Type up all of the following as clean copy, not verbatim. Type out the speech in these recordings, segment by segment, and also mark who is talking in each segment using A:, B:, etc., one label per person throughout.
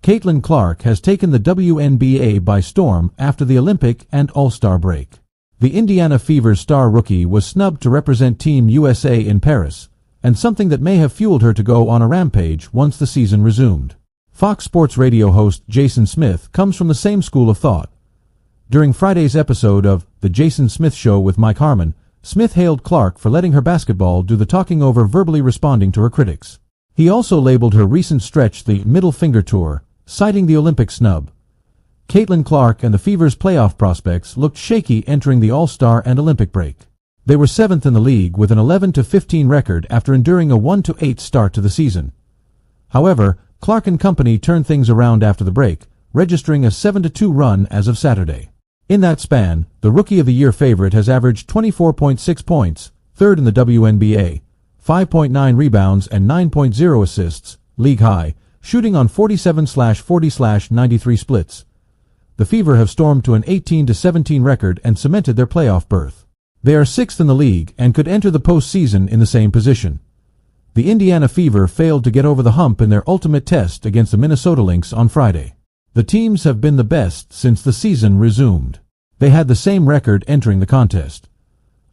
A: Caitlin Clark has taken the WNBA by storm after the Olympic and All-Star break. The Indiana Fever's star rookie was snubbed to represent Team USA in Paris, and something that may have fueled her to go on a rampage once the season resumed. Fox Sports radio host Jason Smith comes from the same school of thought. During Friday's episode of The Jason Smith Show with Mike Harmon, Smith hailed Clark for letting her basketball do the talking over, verbally responding to her critics. He also labeled her recent stretch the middle finger tour, citing the Olympic snub. Caitlin Clark and the Fever's playoff prospects looked shaky entering the All-Star and Olympic break. They were 7th in the league with an 11-15 record after enduring a 1-8 start to the season. However, Clark and company turned things around after the break, registering a 7-2 run as of Saturday. In that span, the Rookie of the Year favorite has averaged 24.6 points, third in the WNBA, 5.9 rebounds and 9.0 assists, league high, shooting on 47/40/93 splits. The Fever have stormed to an 18-17 record and cemented their playoff berth. They are 6th in the league and could enter the postseason in the same position. The Indiana Fever failed to get over the hump in their ultimate test against the Minnesota Lynx on Friday. The teams have been the best since the season resumed. They had the same record entering the contest.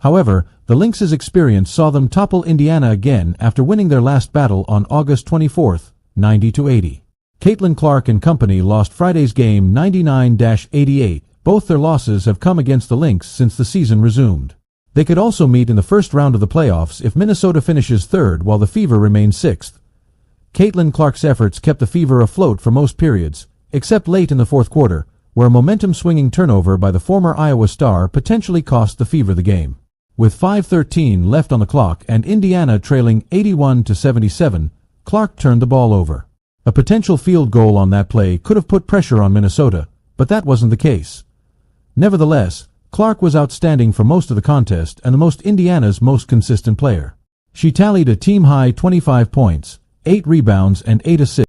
A: However, the Lynx's experience saw them topple Indiana again after winning their last battle on August 24, 90-80. Caitlin Clark and company lost Friday's game 99-88. Both their losses have come against the Lynx since the season resumed. They could also meet in the first round of the playoffs if Minnesota finishes third while the Fever remains 6th. Caitlin Clark's efforts kept the Fever afloat for most periods, except late in the fourth quarter, where a momentum-swinging turnover by the former Iowa star potentially cost the Fever the game. With 5:13 left on the clock and Indiana trailing 81-77, Clark turned the ball over. A potential field goal on that play could have put pressure on Minnesota, but that wasn't the case. Nevertheless, Clark was outstanding for most of the contest and the most Indiana's most consistent player. She tallied a team-high 25 points, 8 rebounds and 8 assists.